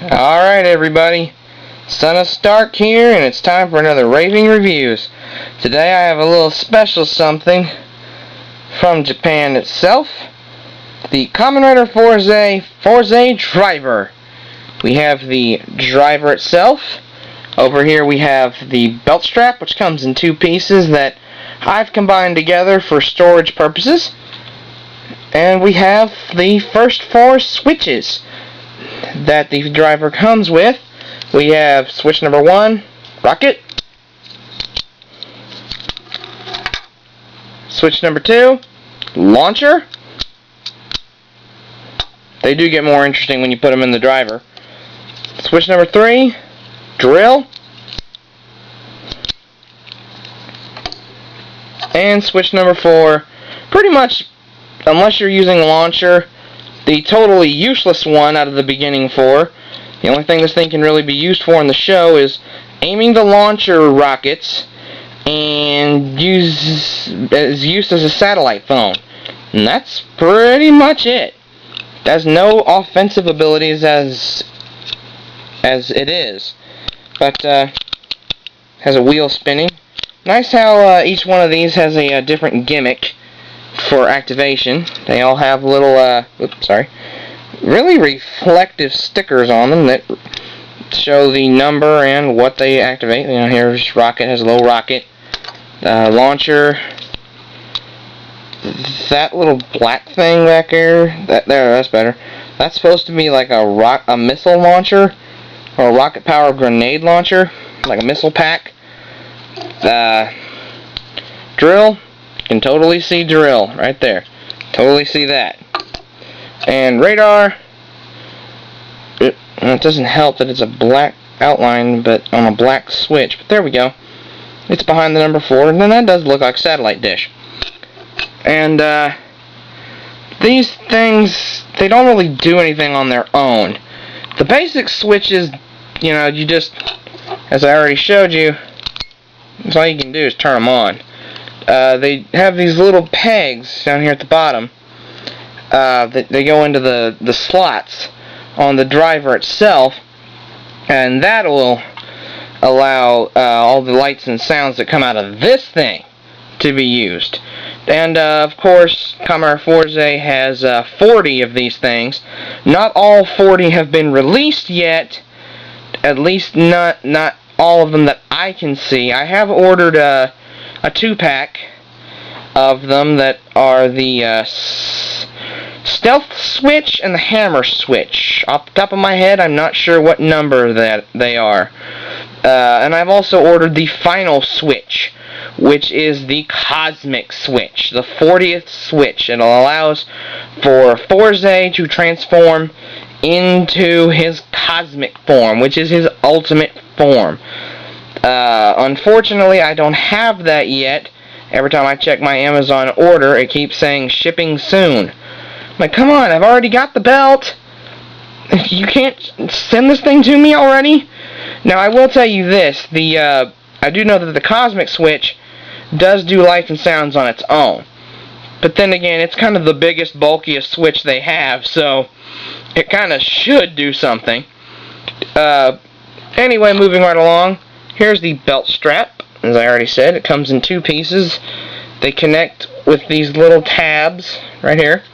Alright everybody, Son of Stark here, and it's time for another Raving Reviews. Today I have a little special something from Japan itself. The Kamen Rider Fourze Driver. We have the driver itself. Over here we have the belt strap, which comes in two pieces that I've combined together for storage purposes. And we have the first four switches that the driver comes with. We have switch number 1, rocket. Switch number 2, launcher. They do get more interesting when you put them in the driver. Switch number 3, drill. And switch number 4, pretty much, unless you're using a launcher, the totally useless one out of the beginning 4. The only thing this thing can really be used for in the show is aiming the launcher rockets and is used as a satellite phone. And that's pretty much it. It has no offensive abilities as it is, but has a wheel spinning. Nice how each one of these has a different gimmick for activation. They all have little, really reflective stickers on them that show the number and what they activate. You know, here's rocket, has a little rocket. Launcher, that little black thing back there, that's better. That's supposed to be like a missile launcher, or a rocket power grenade launcher, like a missile pack. Drill, you can totally see drill right there. Totally see that. And radar, it doesn't help that it's a black outline but on a black switch, but there we go. It's behind the number 4, and then that does look like a satellite dish. And these things, they don't really do anything on their own. The basic switches, you know, you just, as I already showed you, that's all you can do is turn them on. They have these little pegs down here at the bottom. They go into the slots on the driver itself, and that will allow all the lights and sounds that come out of this thing to be used. And of course, Kamen Rider Fourze has 40 of these things. Not all 40 have been released yet. At least not all of them that I can see. I have ordered a 2-pack of them that are the stealth switch and the hammer switch. Off the top of my head, I'm not sure what number that they are. And I've also ordered the final switch, which is the cosmic switch, the 40th switch. It allows for Fourze to transform into his cosmic form, which is his ultimate form. Unfortunately, I don't have that yet. Every time I check my Amazon order, it keeps saying shipping soon. I'm like, come on, I've already got the belt. You can't send this thing to me already? Now, I will tell you this. I do know that the cosmic switch does do lights and sounds on its own. But then again, it's kind of the biggest, bulkiest switch they have, so it kind of should do something. Anyway, moving right along, here's the belt strap. As I already said, it comes in 2 pieces. They connect with these little tabs right here.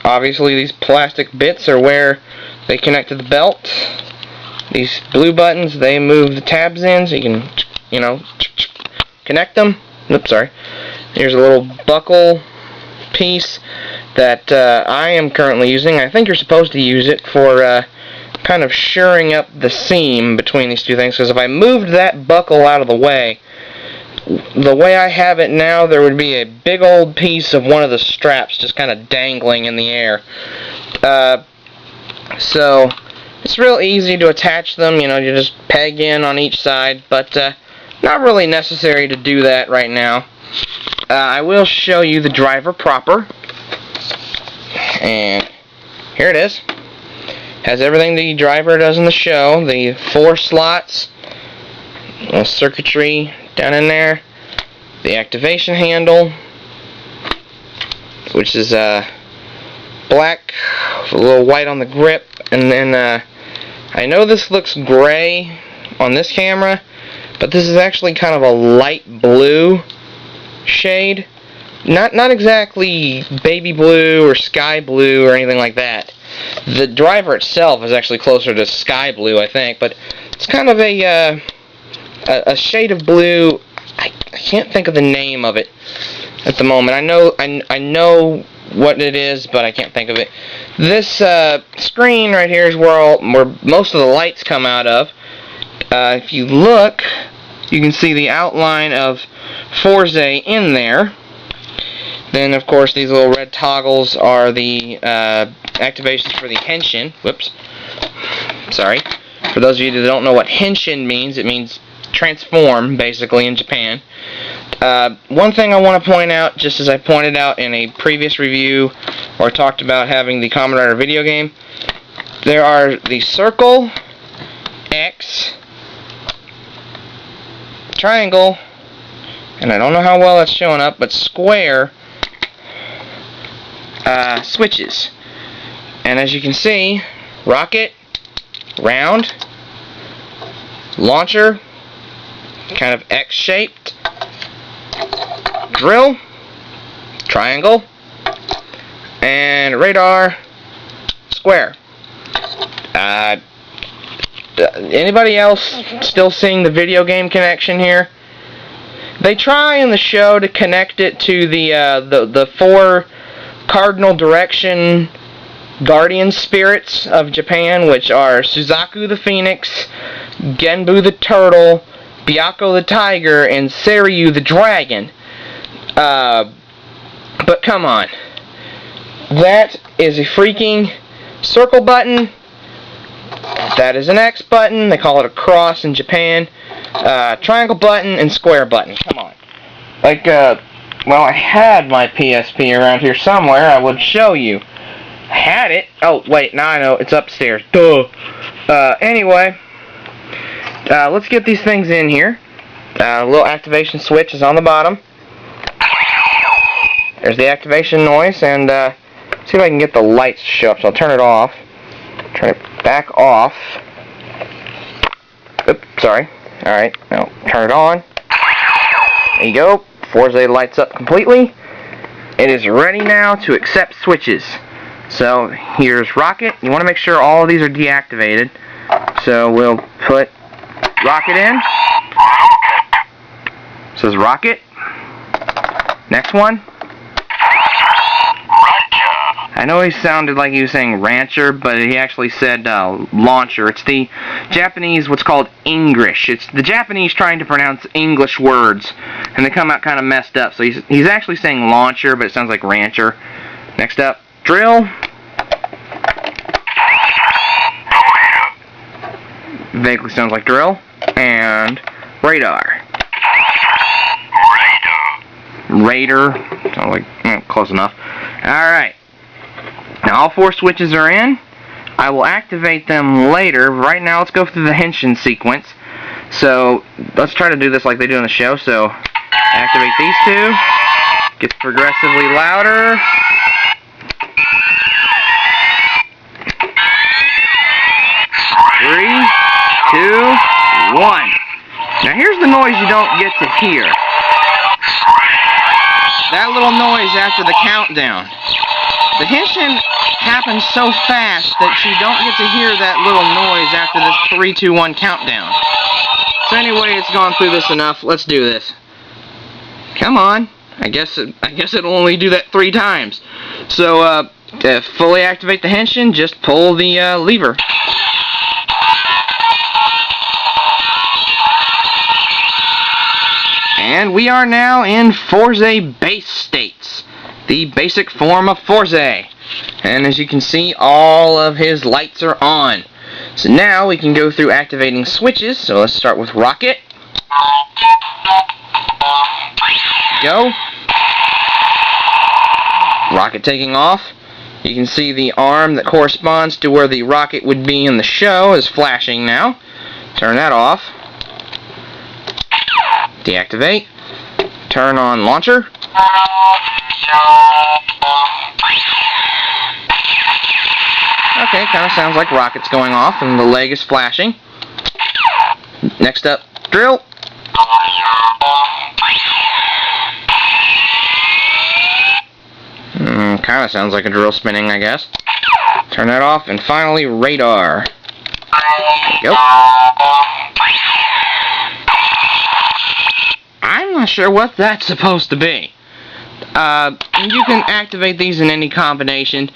Obviously, these plastic bits are where they connect to the belt. These blue buttons, they move the tabs in, so you can, you know, connect them. Oops, sorry. Here's a little buckle piece that I am currently using. I think you're supposed to use it for kind of shoring up the seam between these two things, because if I moved that buckle out of the way I have it now, there would be a big old piece of one of the straps just kind of dangling in the air. So it's real easy to attach them. You know, you just peg in on each side, but not really necessary to do that right now. I will show you the driver proper, and here it is. Has everything the driver does in the show. The 4 slots, little circuitry down in there, the activation handle, which is black a little white on the grip, and then I know this looks gray on this camera, but this is actually kind of a light blue shade. Not exactly baby blue or sky blue or anything like that. The driver itself is actually closer to sky blue, I think, but it's kind of a shade of blue. I can't think of the name of it at the moment. I know what it is, but I can't think of it. This screen right here is where most of the lights come out of. If you look, you can see the outline of Fourze in there. Then, of course, these little red toggles are the activations for the henshin. Whoops. Sorry. For those of you that don't know what henshin means, it means transform, basically, in Japan. One thing I want to point out, just as I pointed out in a previous review where I talked about having the Kamen Rider video game, there are the circle, X, triangle, and I don't know how well that's showing up, but square switches. And as you can see, rocket, round, launcher, kind of X-shaped, drill, triangle, and radar, square. Anybody else still seeing the video game connection here? They try in the show to connect it to the four cardinal direction guardian spirits of Japan, which are Suzaku the Phoenix, Genbu the Turtle, Byakko the Tiger, and Seiryu the Dragon. But come on. That is a freaking circle button. That is an X button. They call it a cross in Japan. Triangle button and square button. Come on. Like, well, I had my PSP around here somewhere. I would show you. I had it. Oh, wait. Now I know. It's upstairs. Duh. Anyway. Let's get these things in here. Little activation switch is on the bottom. There's the activation noise, and see if I can get the lights to show up. So I'll turn it off. Turn it back off. Oops, sorry. Alright, now turn it on. There you go. Fourze lights up completely. It is ready now to accept switches. So here's rocket. You want to make sure all of these are deactivated. So we'll put rocket in. It says rocket. Next one. I know he sounded like he was saying rancher, but he actually said launcher. It's the Japanese, what's called English. It's the Japanese trying to pronounce English words, and they come out kind of messed up. So he's actually saying launcher, but it sounds like rancher. Next up, drill. Vaguely sounds like drill. And radar. Raider. Sounds like close enough. Alright. Now all four switches are in. I will activate them later. Right now, let's go through the henshin sequence. So let's try to do this like they do in the show. So activate these two. Gets progressively louder. Three, two, one. Now here's the noise you don't get to hear. That little noise after the countdown. The henshin happens so fast that you don't get to hear that little noise after this 3, 2, 1 countdown. So anyway, it's gone through this enough. Let's do this. Come on. I guess it'll only do that 3 times. So to fully activate the henshin, just pull the lever. And we are now in Fourze base states. The basic form of Fourze. And as you can see, all of his lights are on. So now we can go through activating switches. So let's start with rocket. Go. Rocket taking off. You can see the arm that corresponds to where the rocket would be in the show is flashing now. Turn that off. Deactivate. Turn on launcher. Okay, kind of sounds like rockets going off and the leg is flashing. Next up, drill. Kind of sounds like a drill spinning, I guess. Turn that off, and finally, radar. There we go. I'm not sure what that's supposed to be. You can activate these in any combination,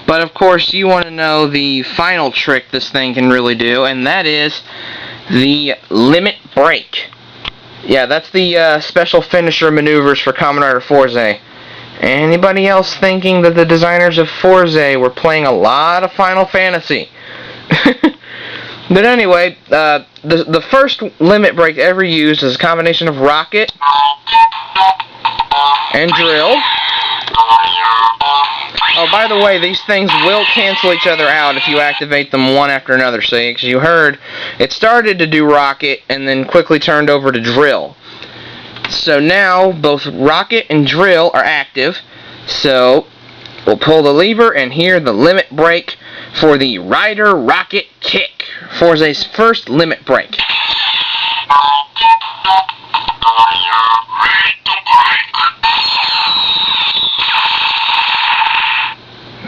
but of course you want to know the final trick this thing can really do, and that is the limit break. Yeah, that's the special finisher maneuvers for Kamen Rider Fourze. Anybody else thinking that the designers of Fourze were playing a lot of Final Fantasy? But anyway, the first limit break ever used is a combination of rocket and drill. Oh, by the way, these things will cancel each other out if you activate them one after another. See, as you heard, it started to do rocket and then quickly turned over to drill. So now both rocket and drill are active. So we'll pull the lever and hear the limit break for the Rider Rocket Kick, Fourze's first limit break.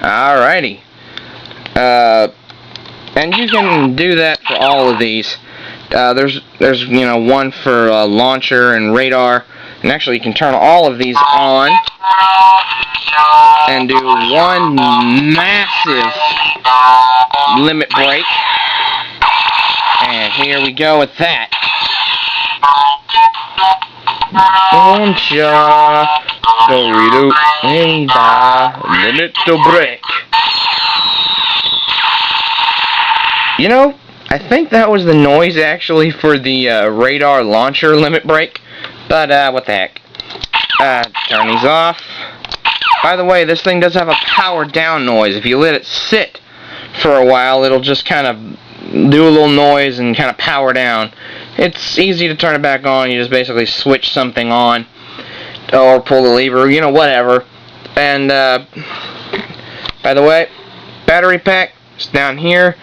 Alrighty. And you can do that for all of these. There's one for launcher and radar, and actually you can turn all of these on and do one massive limit break. And here we go with that. Launcher, Dorito, limit to break. You know, I think that was the noise actually for the radar launcher limit break, but what the heck. Turn these off. By the way, this thing does have a power down noise. If you let it sit for a while, it'll just kind of do a little noise and kind of power down. It's easy to turn it back on. You just basically switch something on or pull the lever, whatever. And by the way, battery pack is down here.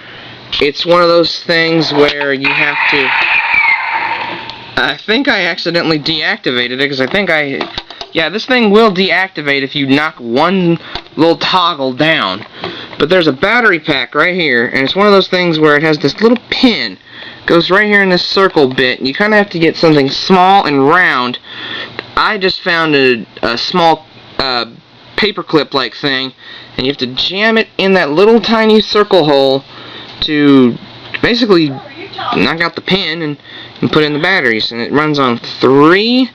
It's one of those things where you have to... I think I accidentally deactivated it, because I think yeah, this thing will deactivate if you knock one little toggle down. But there's a battery pack right here, and it's one of those things where it has this little pin. Goes right here in this circle bit, and you kind of have to get something small and round. I just found a small paperclip-like thing, and you have to jam it in that little tiny circle hole to basically knock out the pin and put in the batteries. And it runs on 3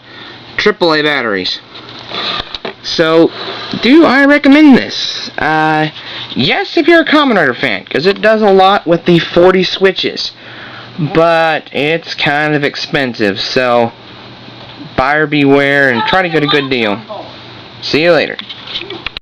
AAA batteries. So, do I recommend this? Yes, if you're a Kamen Rider fan, because it does a lot with the 40 switches. But it's kind of expensive, so buyer beware and try to get a good deal. See you later.